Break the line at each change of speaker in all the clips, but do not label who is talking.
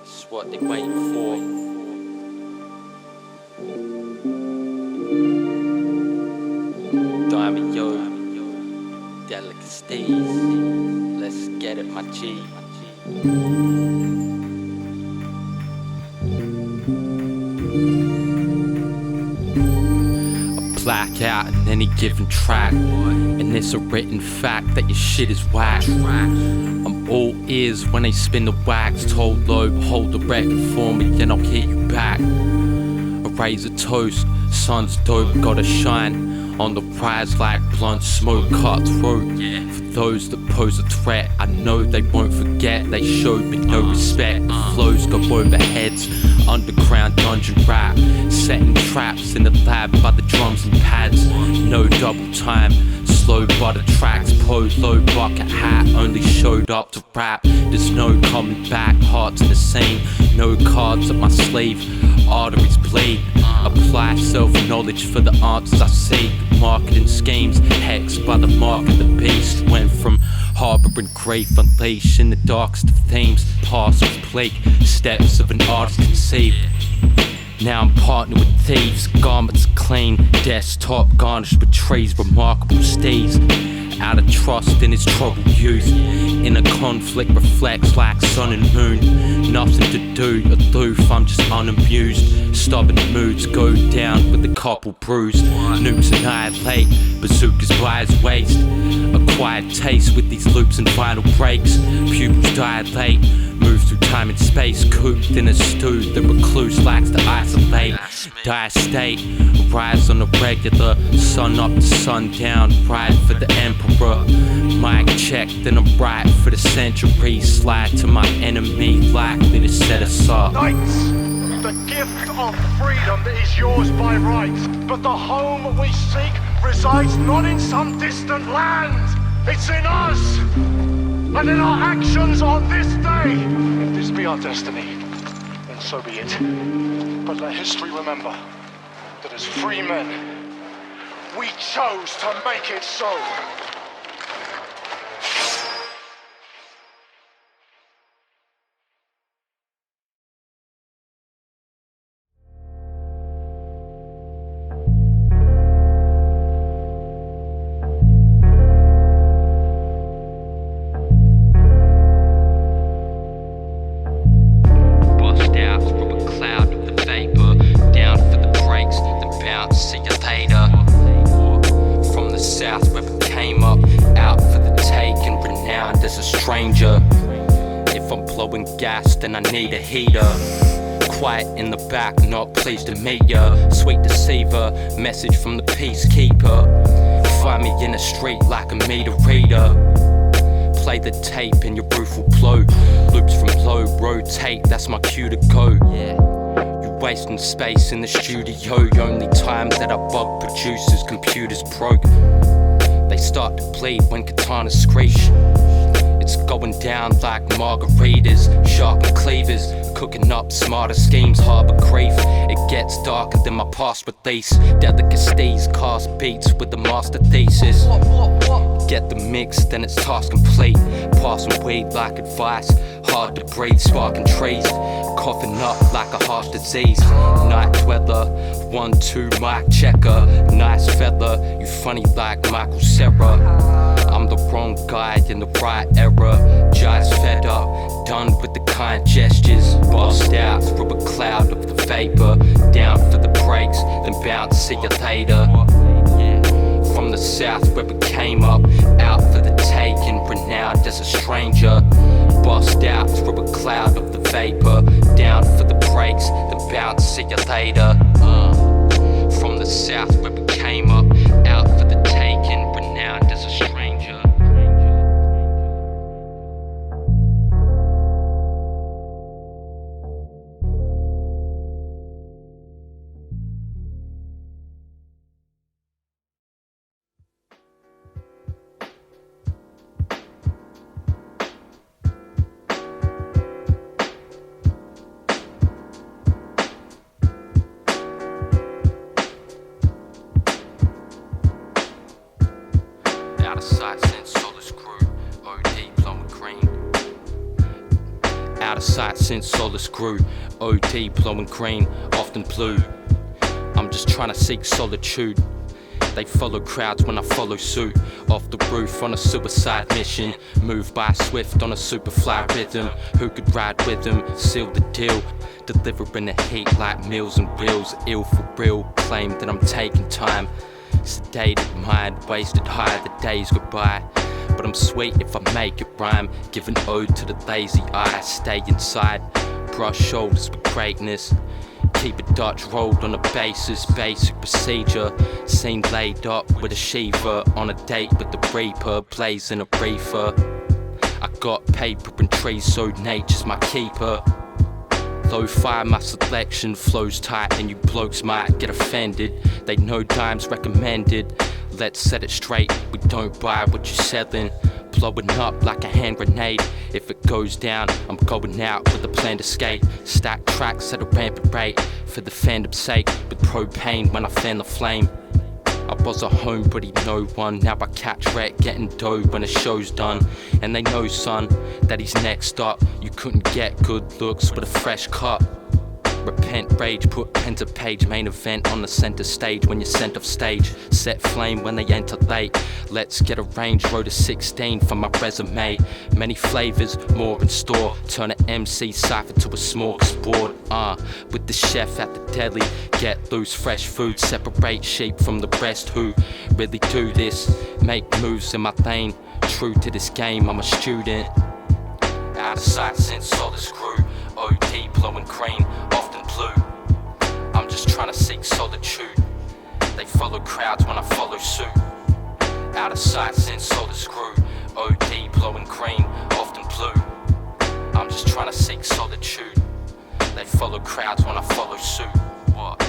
It's what they waiting for. Dymeo, Delicasteez. Let's get it, my G. Black out in any given track, and it's a written fact that your shit is whack. I'm all ears when they spin the wax. Told Lobe, hold the record for me, then I'll hit you back. I raise a toast, sun's dope, gotta shine on the rise like blunt smoke, cut throat. For those that pose a threat, I know they won't forget. They showed me no respect. The flows go over heads, underground dungeon rap, setting traps in the lab by the drums and pads. No double time, slow by the tracks. Polo bucket hat, only showed up to rap. There's no coming back, hearts the same. No cards up my sleeve, arteries bleed. Apply self-knowledge for the answers I seek. Marketing schemes, hexed by the mark of the beast. Went from harboring grief, unleashed in the darkest of themes. Past with plague, steps of an artist conceived. Now I'm partnered with thieves, garments clean, desktop garnished with trees, remarkable steeds. Out of trust in his troubled youth, inner conflict reflects like sun and moon. Nothing to do, aloof, I'm just unamused. Stubborn moods go down with the couple bruise. Nukes annihilate, bazookas by his waist. Acquired taste with these loops and vinyl breaks. Pupils dilate, move through time and space. Cooped in a stew, the recluse lacks to isolate. Dire state, rise on the regular. Sun up to sundown, ride for the emperor. Mic check, then I'm right for the century. Slide to my enemy, likely to set us up.
Knights, the gift of freedom is yours by right. But the home we seek resides not in some distant land. It's in us, and in our actions on this day. If this be our destiny, then so be it. But let history remember that as free men, we chose to make it so.
If I'm blowing gas, then I need a heater. Quiet in the back, not pleased to meet ya. Sweet deceiver, message from the peacekeeper. Find me in the street like a meter reader. Play the tape and your roof will blow. Loops from low, rotate, that's my cue to go. You're wasting space in the studio. Only time that I bug producers, computers broke. They start to bleed when katanas screech. It's going down like margaritas, sharp cleavers, cooking up smarter schemes, harbor grief. It gets darker than my past release. Delicasteez cast beats with the master thesis. Get the mix, then it's task complete. Passing weed like advice, hard to breathe, sparking trees. Coughing up like a heart disease. Night dweller, 1-2 mic checker. Nice fella, you funny like Michael Cera. I'm the wrong guy in the right era. Just fed up, done with the kind gestures. Bossed out through a cloud of the vapor. Down for the brakes, then bounce, see you later. From the south where we came up, out for the taking, renowned as a stranger. Bossed out through a cloud of the vapor. Down for the brakes, then bounce, see you later. From the south where we came up, out for the taking, renowned as a stranger. Out of sight since Solace grew, OD blowing green. Out of sight since Solace grew. OD blowing green, often blue. I'm just trying to seek solitude. They follow crowds when I follow suit. Off the roof on a suicide mission. Moved by swift on a super fly rhythm. Who could ride with them? Seal the deal. Delivering the heat like meals and wheels. Ill for real, claim that I'm taking time. Sedated mind, wasted high, the days go by. But I'm sweet if I make it rhyme. Give an ode to the lazy eye. Stay inside, brush shoulders with greatness. Keep a Dutch rolled on a basis, basic procedure. Seen laid up with a Shiva, on a date with the Reaper, blazing a reefer. I got paper and trees, so nature's my keeper. Lo-fi, my selection flows tight, and you blokes might get offended. They know dimes recommended. Let's set it straight, we don't buy what you're selling. Blowing up like a hand grenade. If it goes down, I'm going out with a planned escape. Stack tracks at a rampant rate, for the fandom's sake, with propane when I fan the flame. I was a homebody, no one. Now I catch wreck, getting dough when the show's done. And they know, son, that he's next up. You couldn't get good looks with a fresh cut. Repent, rage, put pen to page. Main event on the center stage when you're sent off stage. Set flame when they enter late. Let's get a range, RôDEZ 16 for my resume. Many flavors, more in store. Turn an MC cipher to a smorgasbord. With the chef at the deli. Get loose, fresh food, separate sheep from the rest who really do this. Make moves in my lane. True to this game, I'm a student. Out of sight since Solace grew. OD blowing green, often blue. I'm just trying to seek solitude. They follow crowds when I follow suit. Out of sight since Solace grew. OD blowing green, often blue. I'm just trying to seek solitude. They follow crowds when I follow suit. What?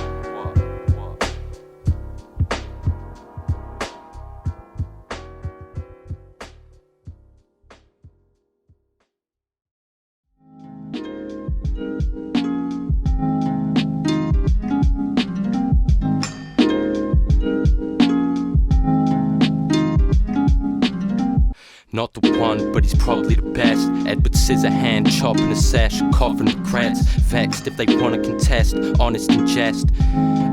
Not the one, but he's probably the best. Edward Scissorhand, chopping a sesh, coughing regrets. Vexed if they wanna contest, honest in jest.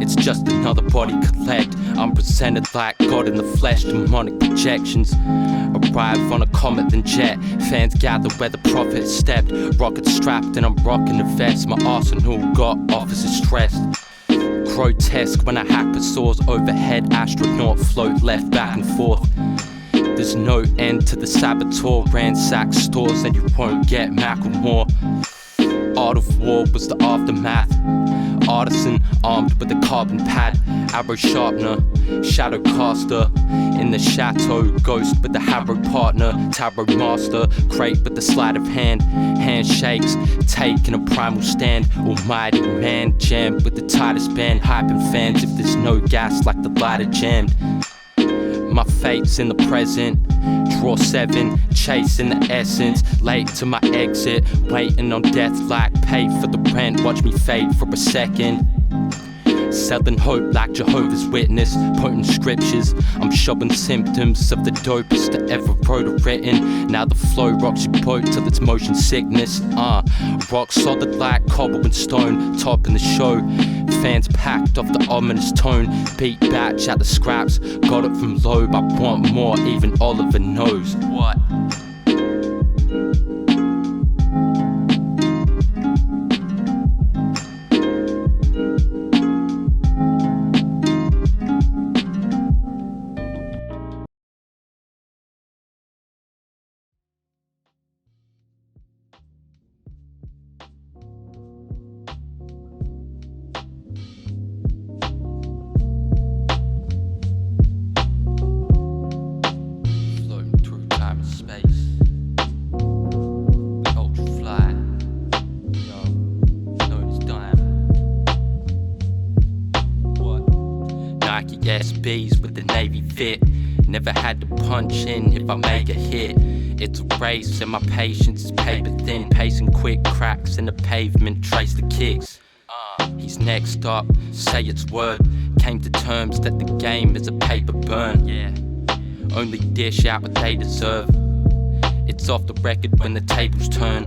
It's just another body collect. I'm presented like God in the flesh, demonic projections. Arrive on a comet then jet. Fans gather where the prophet has stepped. Rocket strapped and I'm rocking the vest. My arsenal got officers stressed. Grotesque when I hack with saws overhead. Astronaut float left back and forth. There's no end to the saboteur. Ransack stores and you won't get Macklemore. Art of war was the aftermath. Artisan armed with a carbon pad. Arrow sharpener, Shadowcaster. In the chateau, ghost with the harrow partner. Tarot master, crate with the sleight of hand. Handshakes, taking a primal stand. Almighty man, jammed with the tightest band. Hyping fans if there's no gas like the lighter jammed. My fate's in the present. Draw 7, chasing the essence. Late to my exit, waiting on death like pay for the rent. Watch me fade for a second. Selling hope like Jehovah's Witness. Potent scriptures, I'm showing symptoms of the dopest that ever wrote or written. Now the flow rocks your boat till it's motion sickness. Rock solid like cobble and stone. Topping the show, fans packed off the ominous tone. Beat batch out the scraps, got it from Lobe. I want more, even Oliver knows. What? SBs with the Navy fit. Never had to punch in if I make a hit. It's a race and my patience is paper thin. Pacing quick cracks in the pavement, trace the kicks. He's next up, say it's word. Came to terms that the game is a paper burn. Only dish out what they deserve. It's off the record when the tables turn.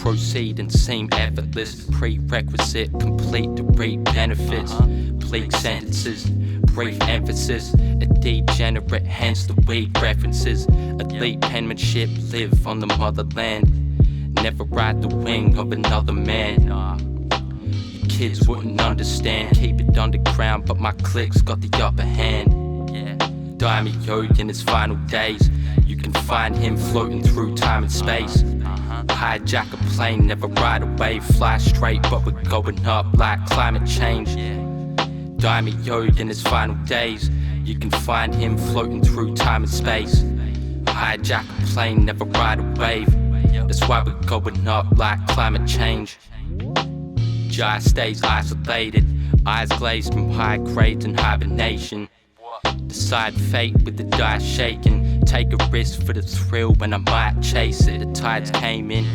proceed and seem effortless. Prerequisite, complete to reap benefits. Bleak sentences, brief emphasis. A degenerate, hence the weed references. Elite penmanship, live on the motherland. Never ride the wing of another man. You kids wouldn't understand. Keep it underground, but my clique's got the upper hand. Dymeo in his final days, you can find him floating through time and space. Hijack a plane, never ride a wave. Fly straight, but we're going up like climate change. Dymeo in his final days, you can find him floating through time and space. Hijack a plane, never ride a wave. That's why we're going up like climate change. Jai stays isolated, eyes glazed from high grades and hibernation. Decide fate with the die shaking. Take a risk for the thrill when I might chase it. The tides came in,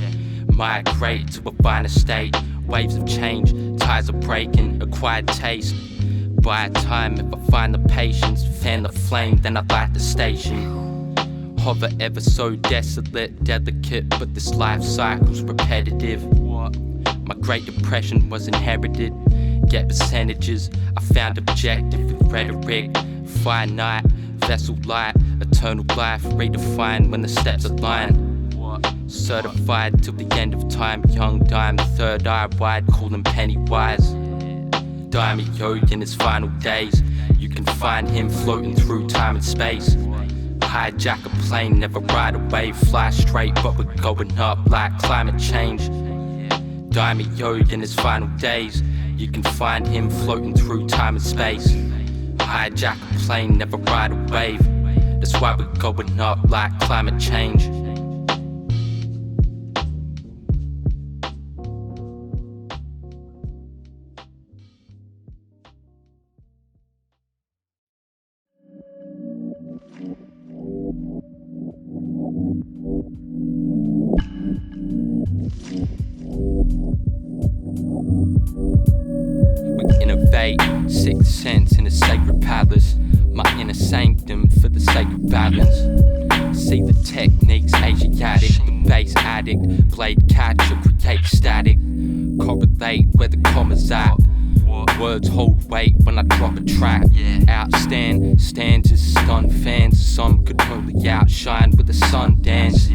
migrate to a finer state. Waves of change, ties are breaking. Acquired taste, buy time if I find the patience. Fan the flame, then I light the station. Hover ever so desolate, delicate, but this life cycle's repetitive. My Great Depression was inherited. Get percentages, I found objective with rhetoric. Finite, vessel light, eternal life, redefined when the steps align. Certified till the end of time, young dime, third eye wide, call him Pennywise. Dymeo in his final days, you can find him floating through time and space. Hijack a plane, never ride a wave. Fly straight, but we're going up like climate change. Dymeo in his final days, you can find him floating through time and space. Hijack a plane, never ride a wave. That's why we're going up like climate change. Sixth sense in a sacred palace, my inner sanctum for the sake of balance. See the techniques, Asiatic, the bass addict, blade catcher, create static. Correlate where the comma's at. Words hold weight when I drop a track. Outstand, stanzas, stun fans. Some could only outshine with the sun dance.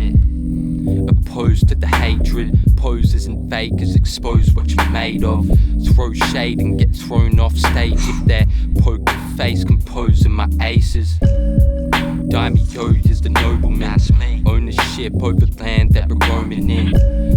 Opposed to the hatred, pose isn't fake, as expose what you're made of. Throw shade and get thrown off stage if they're poker face, composing my aces. Dymeo is the nobleman, ownership over land that we're roaming in.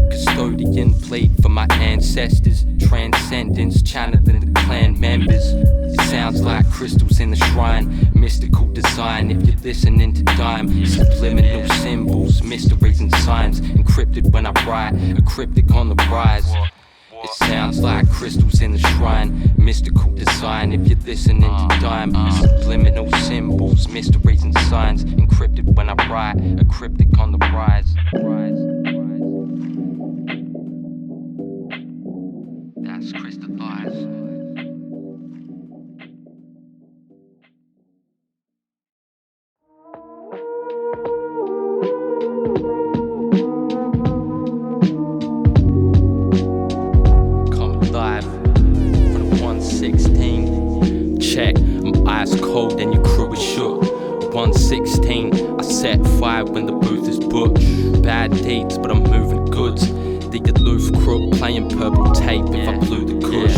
Custodian plead for my ancestors, transcendence channeling the clan members. It sounds like crystals in the shrine, mystical design if you're listening to Dime. Subliminal symbols, mysteries and signs, encrypted when I write, a cryptic on the rise. It sounds like crystals in the shrine, mystical design if you're listening to Dime. Subliminal symbols, mysteries and signs, encrypted when I write, a cryptic on the rise. That's Crystalize. Check, I'm ice cold and your crew is shook. 116, I set fire when the booth is booked. Bad deeds, but I'm moving goods. The aloof crook playing purple tape if I blew the kush.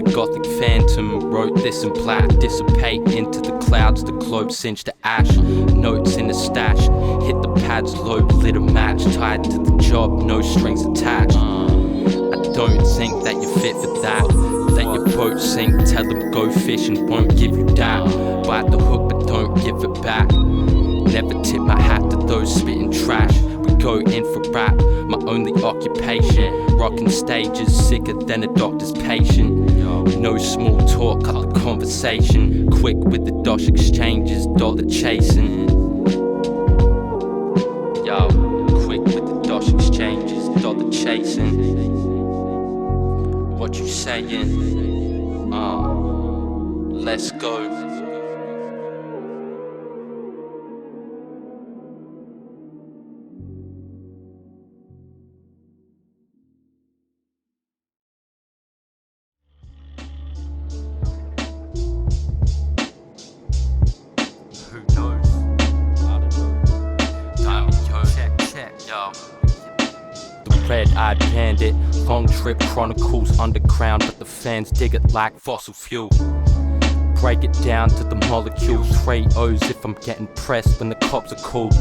The gothic phantom wrote this in black. Dissipate into the clouds, the globe singed to ash. Notes in the stash, hit the pads, Lobe lit a match. Tied to the job, no strings attached. I don't think that you're fit for that. Let your boat sink, tell them go fishing, won't give you that. Bite the hook but don't give it back. Never tip my hat to those spitting trash. We go in for rap, my only occupation. Rocking stages, sicker than a doctor's patient. No small talk, cut the conversation. Quick with the dosh exchanges, dollar chasing. Yo, quick with the dosh exchanges, dollar chasing. What you saying? Let's go. red-eyed bandit. Long trip chronicles underground, but the fans dig it like fossil fuel. Break it down to the molecules, 3 O's if I'm getting pressed when the cops are called.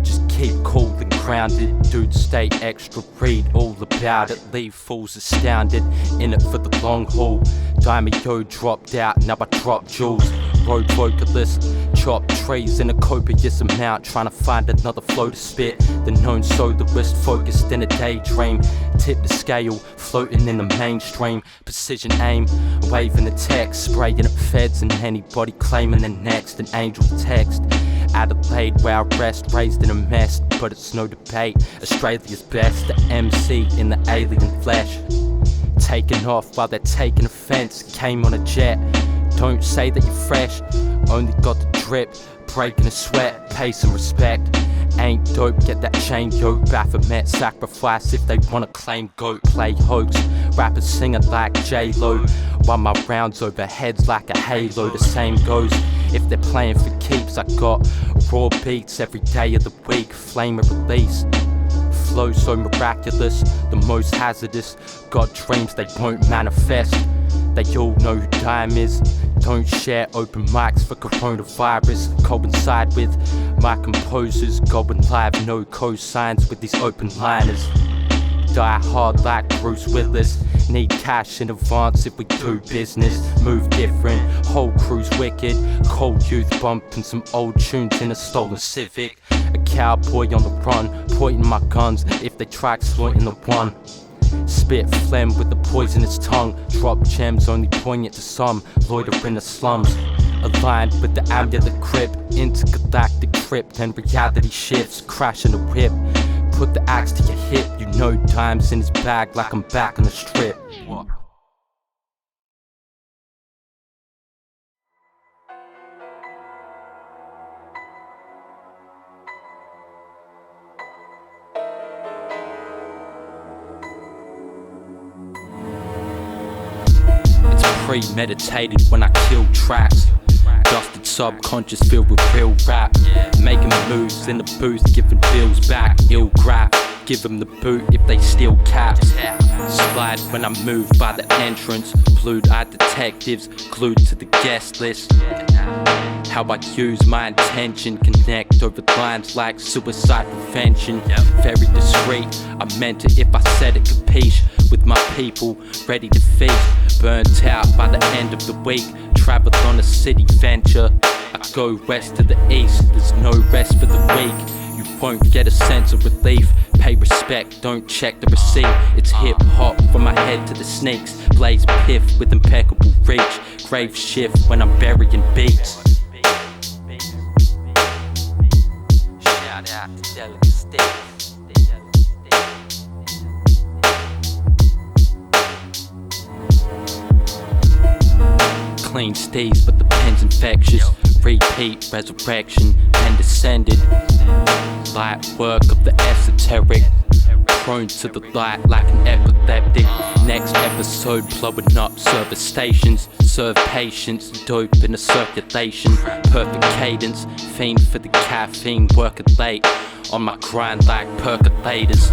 Just keep cool and grounded, dude, stay extra, read all about it. Leave fools astounded, in it for the long haul. Dymeo dropped out, now I drop jewels. Road vocalist, chop trees in a copious amount, trying to find another flow to spit. The known soloist focused in a daydream. Tip the scale, floating in the mainstream. Precision aim, waving the text, spraying at feds and anybody claiming the next. An angel text, Adelaide where I rest, raised in a mess, but it's no debate. Australia's best, the MC in the alien flesh. Taking off while they're taking offense, came on a jet. Don't say that you're fresh, only got the drip. Breaking a sweat, pay some respect. Ain't dope, get that chain yoke. Baphomet sacrifice if they wanna claim goat. Play hoax, rappers singing like J-Lo, while my rounds over heads like a halo. The same goes if they're playing for keeps. I got raw beats every day of the week. Flame of release, flow so miraculous, the most hazardous. Got dreams they won't manifest. They all know who Dime is. Don't share open mics for coronavirus. Coincide with my composers. Going live, no cosigns with these open liners. Die hard like Bruce Willis. Need cash in advance if we do business. Move different, whole crew's wicked. Cold youth bumping some old tunes in a stolen Civic. A cowboy on the run, pointing my guns if they try exploiting the one. Spit phlegm with the poisonous tongue. Drop gems only poignant to some. Loiter in the slums, aligned with the amulet grip. Intergalactic trip, then reality shifts. Crashing the whip, put the axe to your hip. You know Dime's in his bag like I'm back on the strip. What? Premeditated when I kill tracks. Dusted subconscious filled with real rap. Making moves in the booth, giving bills back. Ill graph, give them the boot if they steal caps. Slide when I move by the entrance. Blue-eyed detectives glued to the guest list. How I use my intention, connect over lines like suicide prevention. Very discreet, I meant it if I said it, capiche. With my people, ready to feast. Burnt out by the end of the week. Travelled on a city venture. I go west to the east, there's no rest for the weak. You won't get a sense of relief. Pay respect, don't check the receipt. It's hip hop from my head to the sneaks. Blaze piff with impeccable reach. Grave shift when I'm burying beats. Shout out to Delicasteez. Clean steez, but the pen's infectious. Repeat, resurrection, and descended. Light work of the esoteric. Prone to the light like an epileptic. Next episode blowing up service stations. Serve patience, dope in the circulation. Perfect cadence, fiend for the caffeine. Working late, on my grind like percolators.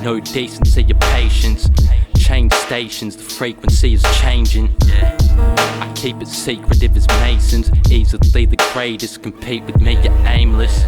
No decency or patience. Change stations, the frequency is changing. I keep it secretive as Masons. Easily the greatest, compete with me, you're aimless.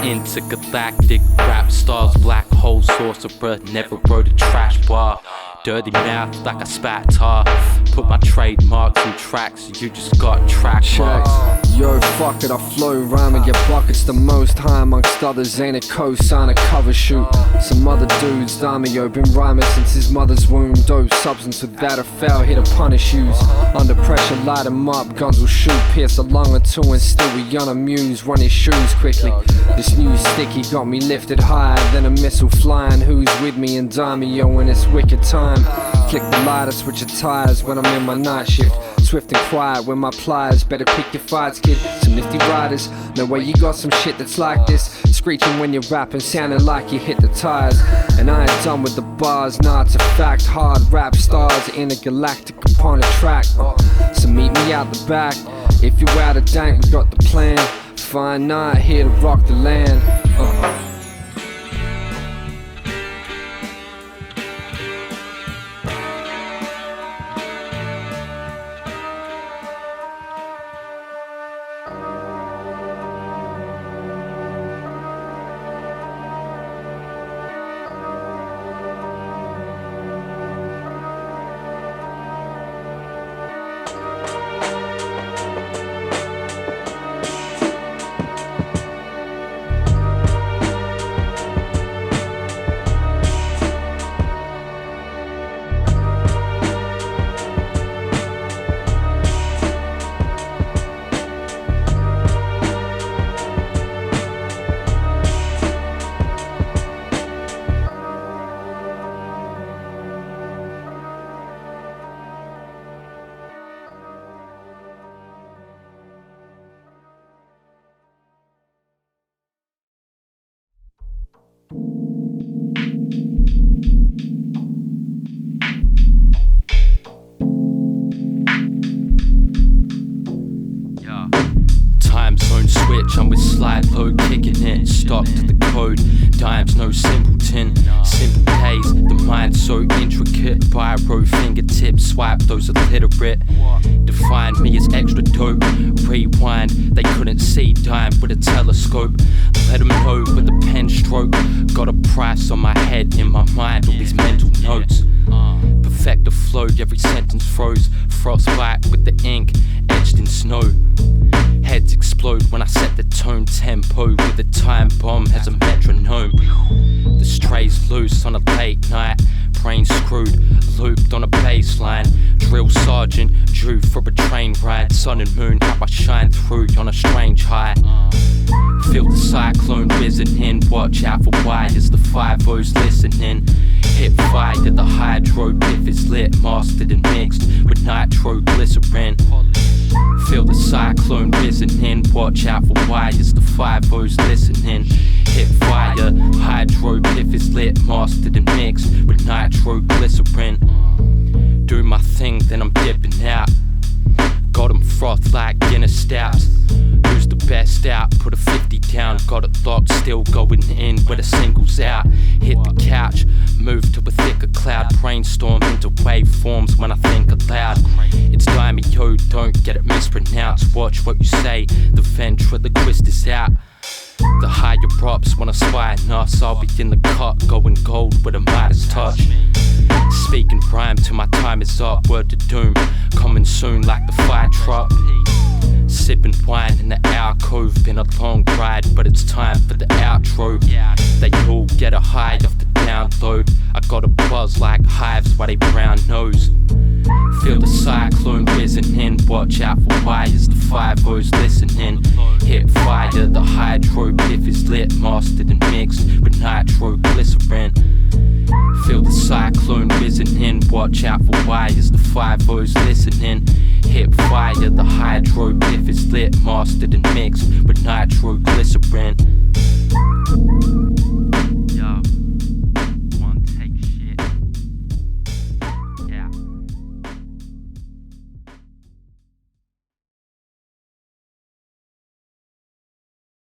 Intergalactic rap stars, black hole sorcerer. Never wrote a trash bar. Dirty mouth like I spat tar. Put my trademarks in tracks, you just got track marks.
Yo, fuck it, I flow, rhyme and get buckets the most high amongst others. Ain't a cosign, a cover shoot. Some other dudes, Dymeo, been rhyming since his mother's womb. Dope substance without a foul, here to punish yous. Under pressure, light 'em up, guns will shoot. Pierce a lung or two and still we unamuse. Run his shoes quickly. This new sticky got me lifted higher than a missile flying. Who's with me in Dymeo in this wicked time? Click the lighter, switch your tires when I'm in my night shift. Swift and quiet with my pliers, better pick your fights, kid. Some nifty riders, no way you got some shit that's like this. Screeching when you're rapping, sounding like you hit the tires. And I ain't done with the bars, nah, it's a fact. Hard rap stars, intergalactic upon a track. So meet me out the back. If you're out of dank, we got the plan. Fine night, here to rock the land.
fly low, kicking it, stop to the code. Dime's no simpleton, simple days. The mind's so intricate, biro fingertips, swipe those illiterate. Define me as extra dope, rewind. They couldn't see Dime with a telescope. Let them know with a pen stroke. Got a price on my head, in my mind, all these mental notes. Perfect the flow, every sentence froze. Frostbite with the ink, etched in snow. Heads explode when I set the tone. Tempo with a time bomb as a metronome. The strays loose on a late night. Brain screwed, looped on a baseline. Drill sergeant, due for a train ride. Sun and moon, how I shine through on a strange high. Feel the cyclone whizzing in. Watch out for wires, the 5-0's listening. Hit fire, the hydro if it's lit. Mastered and mixed with nitroglycerin. Feel the cyclone whizzing in. Watch out for wires, the 5-0's listening. Hit fire, hydro if it's lit. Mastered and mixed with nitroglycerin. Do my thing, then I'm dipping out. Got 'em froth like Guinness stouts. Who's the best out? Put a 50 down. Got it locked, still going in where the singles out. Hit the couch, move to a thicker cloud. Brainstorm into waveforms when I think aloud. It's Dymeo, don't get it mispronounced. Watch what you say, the ventriloquist is out. The higher ups wanna spy on us. I'll be in the cut, going gold with a Midas touch. Speaking rhyme till my time is up. Word to doom, coming soon like the fire truck. Sipping wine in the alcove. Been a long ride, but it's time for the outro. They all get a high off the download. I got a buzz like hives while they brown nose. Feel the cyclone whizzing in. Watch out for wires, the 5-0's listening. Hit fire, the hydro if it's lit. Mastered and mixed with nitroglycerin. Feel the cyclone whizzing in. Watch out for wires, the 5-0's listening. Hit fire, the hydro if it's lit. Mastered and mixed with nitroglycerin.